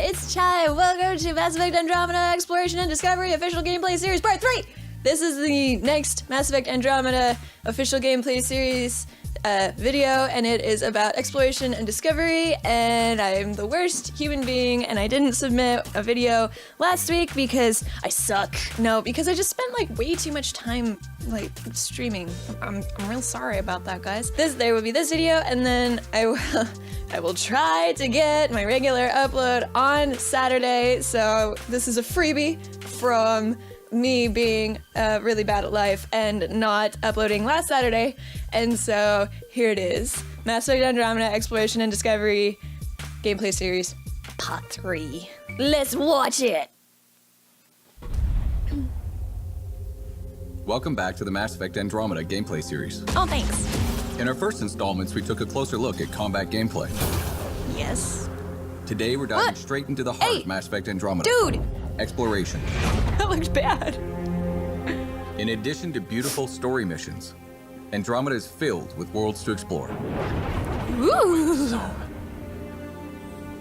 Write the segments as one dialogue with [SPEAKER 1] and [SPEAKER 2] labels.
[SPEAKER 1] it's time. Welcome to Mass Effect Andromeda Exploration and Discovery Official Gameplay Series Part 3! This is the next Mass Effect Andromeda Official Gameplay Series video, and it is about exploration and discovery, and I'm the worst human being, and I didn't submit a video last week because I suck. No, because I just spent like way too much time like streaming. I'm real sorry about that, guys. There will be this video, and then I will try to get my regular upload on Saturday, so this is a freebie from me being really bad at life and not uploading last Saturday, and so here it is. Mass Effect Andromeda Exploration and Discovery Gameplay Series Part 3. Let's watch it!
[SPEAKER 2] Welcome back to the Mass Effect Andromeda gameplay series.
[SPEAKER 1] Oh, thanks.
[SPEAKER 2] In our first installments, we took a closer look at combat gameplay.
[SPEAKER 1] Yes.
[SPEAKER 2] Today, we're diving straight into the heart of Mass Effect Andromeda.
[SPEAKER 1] Dude!
[SPEAKER 2] Exploration.
[SPEAKER 1] That looked bad.
[SPEAKER 2] In addition to beautiful story missions, Andromeda is filled with worlds to explore.
[SPEAKER 1] Ooh!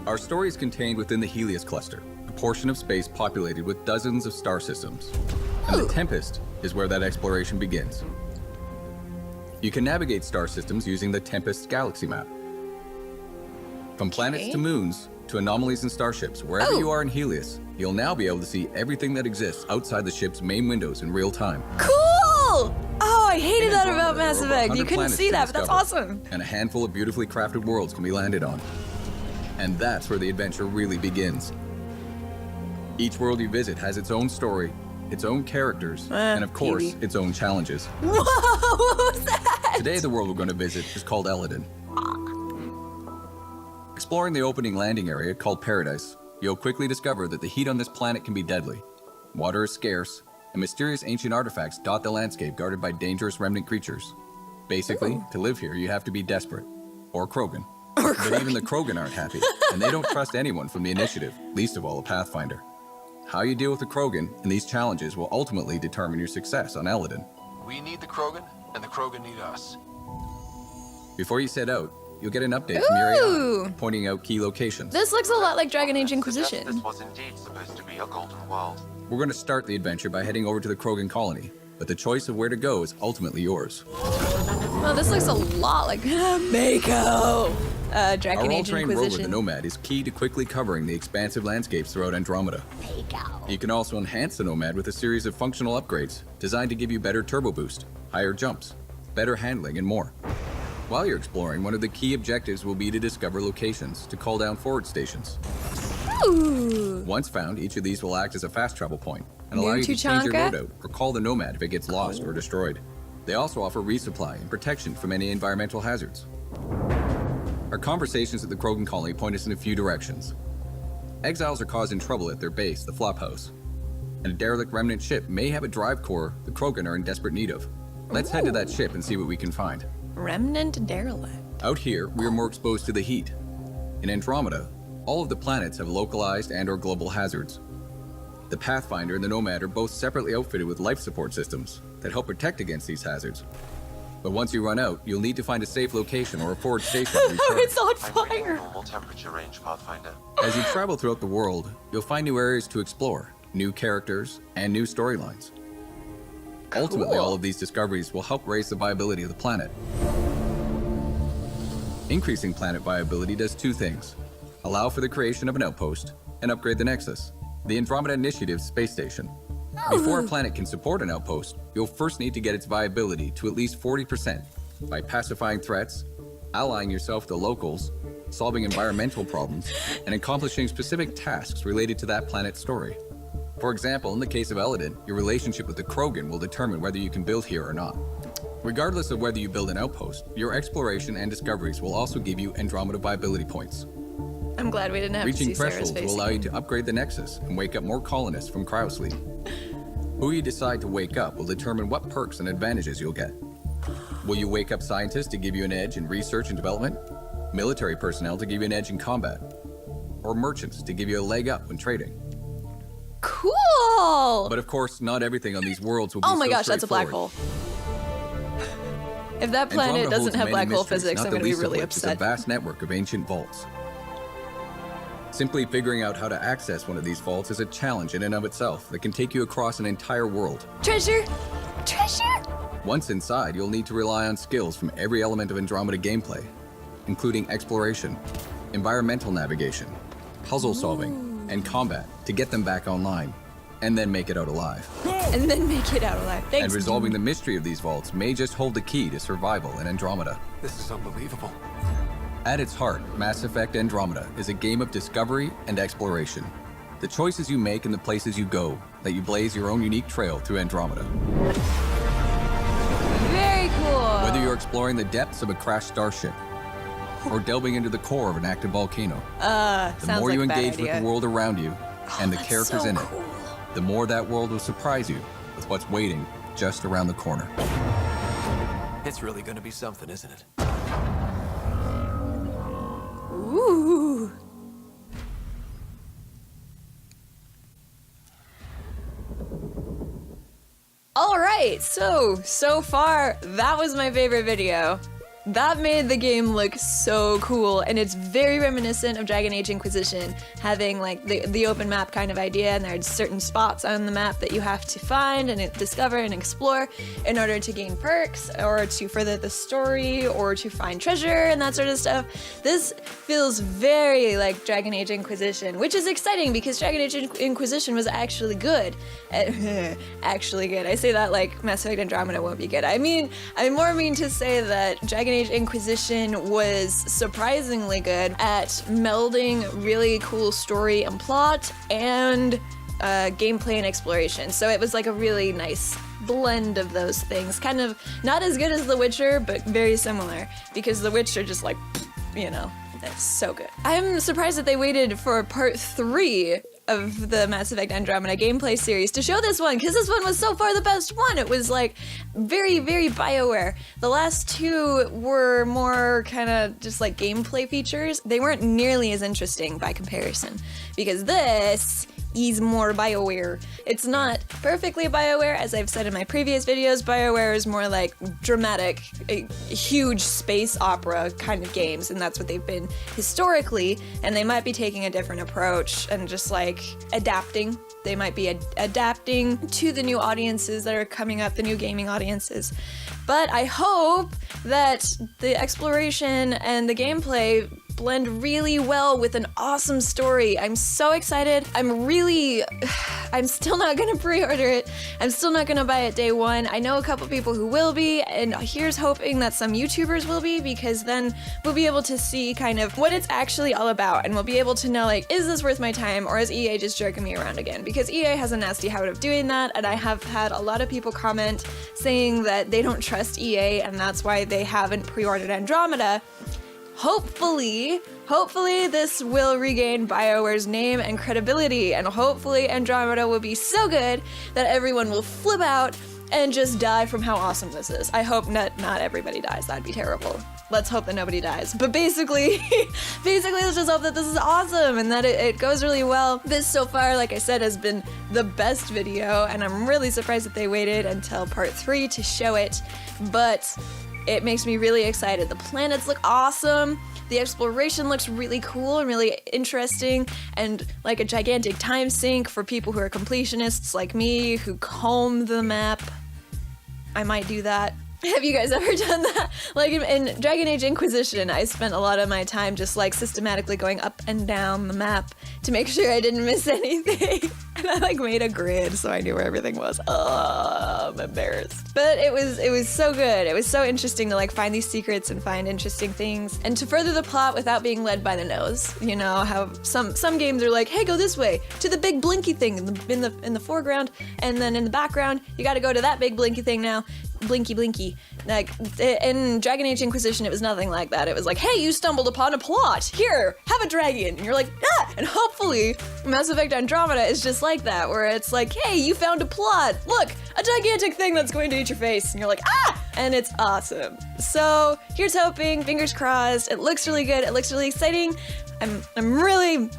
[SPEAKER 2] Our story is contained within the Helios cluster, a portion of space populated with dozens of star systems. And the Tempest is where that exploration begins. You can navigate star systems using the Tempest galaxy map. From planets to moons, to anomalies and starships, wherever you are in Helios, you'll now be able to see everything that exists outside the ship's main windows in real time.
[SPEAKER 1] Cool! Oh, I hated that about Mass
[SPEAKER 2] There are over
[SPEAKER 1] Effect. You
[SPEAKER 2] 100
[SPEAKER 1] couldn't
[SPEAKER 2] planets
[SPEAKER 1] see
[SPEAKER 2] to
[SPEAKER 1] that, but that's
[SPEAKER 2] discover,
[SPEAKER 1] awesome.
[SPEAKER 2] And a handful of beautifully crafted worlds can be landed on. And that's where the adventure really begins. Each world you visit has its own story, its own characters, and of course, its own challenges.
[SPEAKER 1] Whoa, what was that?
[SPEAKER 2] Today, the world we're going to visit is called Eladin. Exploring the opening landing area called Paradise, you'll quickly discover that the heat on this planet can be deadly. Water is scarce, and mysterious ancient artifacts dot the landscape guarded by dangerous remnant creatures. Basically, to live here, you have to be desperate. Or Krogan. But even the Krogan aren't happy, and they don't trust anyone from the Initiative, least of all a Pathfinder. How you deal with the Krogan and these challenges will ultimately determine your success on Eladin.
[SPEAKER 3] We need the Krogan, and the Krogan need us.
[SPEAKER 2] Before you set out, you'll get an update from your AI, pointing out key locations.
[SPEAKER 1] This looks a lot like Dragon Age Inquisition.
[SPEAKER 3] This was indeed supposed to be a golden world.
[SPEAKER 2] We're going to start the adventure by heading over to the Krogan colony, but the choice of where to go is ultimately yours.
[SPEAKER 1] Well, this looks a lot like Mako. Dragon
[SPEAKER 2] Our
[SPEAKER 1] Age
[SPEAKER 2] all-terrain rover, the
[SPEAKER 1] Inquisition.
[SPEAKER 2] Nomad, is key to quickly covering the expansive landscapes throughout Andromeda.
[SPEAKER 1] Mako.
[SPEAKER 2] You can also enhance the Nomad with a series of functional upgrades designed to give you better turbo boost, higher jumps, better handling, and more. While you're exploring, one of the key objectives will be to discover locations to call down forward stations.
[SPEAKER 1] Ooh.
[SPEAKER 2] Once found, each of these will act as a fast travel point and allow
[SPEAKER 1] New
[SPEAKER 2] you to change your
[SPEAKER 1] Tuchanka?
[SPEAKER 2] loadout or call the Nomad if it gets lost or destroyed. They also offer resupply and protection from any environmental hazards. Our conversations at the Krogan colony point us in a few directions. Exiles are causing trouble at their base, the Flophouse. And a derelict remnant ship may have a drive core the Krogan are in desperate need of. Let's head to that ship and see what we can find.
[SPEAKER 1] Remnant derelict.
[SPEAKER 2] Out here, we are more exposed to the heat. In Andromeda, all of the planets have localized and/or global hazards. The Pathfinder and the Nomad are both separately outfitted with life support systems that help protect against these hazards. But once you run out, you'll need to find a safe location or a forward station to recharge.
[SPEAKER 1] It's on
[SPEAKER 3] I'm reading
[SPEAKER 1] fire.
[SPEAKER 3] normal temperature range, Pathfinder.
[SPEAKER 2] As you travel throughout the world, you'll find new areas to explore, new characters, and new storylines. Ultimately, all of these discoveries will help raise the viability of the planet. Increasing planet viability does two things: allow for the creation of an outpost, and upgrade the Nexus, the Andromeda Initiative's space station. Before a planet can support an outpost, you'll first need to get its viability to at least 40% by pacifying threats, allying yourself to locals, solving environmental problems, and accomplishing specific tasks related to that planet's story. For example, in the case of Eladin, your relationship with the Krogan will determine whether you can build here or not. Regardless of whether you build an outpost, your exploration and discoveries will also give you Andromeda viability points.
[SPEAKER 1] I'm glad we didn't have to
[SPEAKER 2] Reaching
[SPEAKER 1] see Sarah's
[SPEAKER 2] thresholds
[SPEAKER 1] face.
[SPEAKER 2] will allow you to upgrade the Nexus and wake up more colonists from cryosleep. Who you decide to wake up will determine what perks and advantages you'll get. Will you wake up scientists to give you an edge in research and development? Military personnel to give you an edge in combat? Or merchants to give you a leg up when trading?
[SPEAKER 1] Cool!
[SPEAKER 2] But of course, not everything on these worlds will be
[SPEAKER 1] Oh my
[SPEAKER 2] so
[SPEAKER 1] gosh, that's a black
[SPEAKER 2] straightforward.
[SPEAKER 1] hole. If that planet
[SPEAKER 2] Andromeda
[SPEAKER 1] doesn't
[SPEAKER 2] holds
[SPEAKER 1] have
[SPEAKER 2] many
[SPEAKER 1] black hole
[SPEAKER 2] mysteries,
[SPEAKER 1] physics,
[SPEAKER 2] not
[SPEAKER 1] I'm
[SPEAKER 2] the
[SPEAKER 1] gonna be
[SPEAKER 2] least of
[SPEAKER 1] really
[SPEAKER 2] which is a
[SPEAKER 1] upset.
[SPEAKER 2] vast network of ancient vaults. Simply figuring out how to access one of these vaults is a challenge in and of itself that can take you across an entire world.
[SPEAKER 1] Treasure! Treasure!
[SPEAKER 2] Once inside, you'll need to rely on skills from every element of Andromeda gameplay, including exploration, environmental navigation, puzzle solving, and combat to get them back online, and then make it out alive.
[SPEAKER 1] And then make it out alive. Thanks.
[SPEAKER 2] And resolving the mystery of these vaults may just hold the key to survival in Andromeda.
[SPEAKER 3] This is unbelievable.
[SPEAKER 2] At its heart, Mass Effect Andromeda is a game of discovery and exploration. The choices you make and the places you go let you blaze your own unique trail through Andromeda.
[SPEAKER 1] Very cool.
[SPEAKER 2] Whether you're exploring the depths of a crashed starship or delving into the core of an active volcano, the more you engage with the world around you and the characters
[SPEAKER 1] so
[SPEAKER 2] in
[SPEAKER 1] cool.
[SPEAKER 2] it, the more that world will surprise you with what's waiting just around the corner.
[SPEAKER 3] It's really gonna be something, isn't it?
[SPEAKER 1] Ooh. All right, so far, that was my favorite video. That made the game look so cool, and it's very reminiscent of Dragon Age Inquisition, having like the open map kind of idea, and there are certain spots on the map that you have to find and discover and explore in order to gain perks, or to further the story, or to find treasure and that sort of stuff. This feels very like Dragon Age Inquisition, which is exciting because Dragon Age Inquisition was actually good. Actually good. I say that like Mass Effect Andromeda won't be good. I more mean to say that Dragon Age Inquisition was surprisingly good at melding really cool story and plot and gameplay and exploration. So it was like a really nice blend of those things. Kind of not as good as The Witcher, but very similar, because The Witcher just like, you know, it's so good. I'm surprised that they waited for part 3 of the Mass Effect Andromeda gameplay series to show this one, because this one was so far the best one. It was like very, very BioWare. The last 2 were more kind of just like gameplay features. They weren't nearly as interesting by comparison, because this is more BioWare. It's not perfectly BioWare, as I've said in my previous videos. BioWare is more like dramatic, huge space opera kind of games, and that's what they've been historically, and they might be taking a different approach and just like adapting. They might be adapting to the new audiences that are coming up, the new gaming audiences. But I hope that the exploration and the gameplay blend really well with an awesome story. I'm so excited. I'm still not gonna pre-order it. I'm still not gonna buy it day one. I know a couple people who will be, and here's hoping that some YouTubers will be, because then we'll be able to see kind of what it's actually all about, and we'll be able to know, like, is this worth my time, or is EA just jerking me around again? Because EA has a nasty habit of doing that, and I have had a lot of people comment saying that they don't trust EA, and that's why they haven't pre-ordered Andromeda. Hopefully this will regain BioWare's name and credibility, and hopefully Andromeda will be so good that everyone will flip out and just die from how awesome this is. I hope not everybody dies. That'd be terrible. Let's hope that nobody dies. But basically, let's just hope that this is awesome and that it goes really well. This so far, like I said, has been the best video, and I'm really surprised that they waited until part 3 to show it, but it makes me really excited. The planets look awesome. The exploration looks really cool and really interesting, and like a gigantic time sink for people who are completionists like me, who comb the map. I might do that. Have you guys ever done that? Like in Dragon Age Inquisition, I spent a lot of my time just like systematically going up and down the map to make sure I didn't miss anything. And I like made a grid so I knew where everything was. Oh, I'm embarrassed. But it was so good. It was so interesting to like find these secrets and find interesting things, and to further the plot without being led by the nose. You know how some games are like, hey, go this way to the big blinky thing in the foreground, and then in the background you got to go to that big blinky thing now. Blinky. Like, in Dragon Age Inquisition, it was nothing like that. It was like, hey, you stumbled upon a plot. Here, have a dragon. And you're like, ah! And hopefully, Mass Effect Andromeda is just like that, where it's like, hey, you found a plot. Look, a gigantic thing that's going to eat your face. And you're like, ah! And it's awesome. So, here's hoping, fingers crossed. It looks really good. It looks really exciting. I'm really,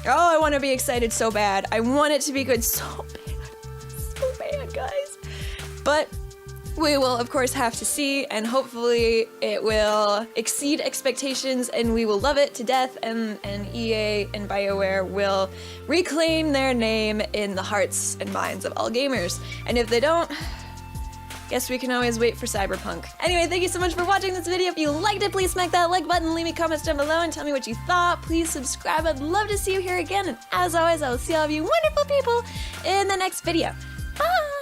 [SPEAKER 1] I want to be excited so bad. I want it to be good so bad, guys. But We will, of course, have to see, and hopefully it will exceed expectations and we will love it to death, and EA and BioWare will reclaim their name in the hearts and minds of all gamers. And if they don't, guess we can always wait for Cyberpunk. Anyway, thank you so much for watching this video. If you liked it, please smack that like button, leave me comments down below, and tell me what you thought. Please subscribe. I'd love to see you here again, and as always, I will see all of you wonderful people in the next video. Bye!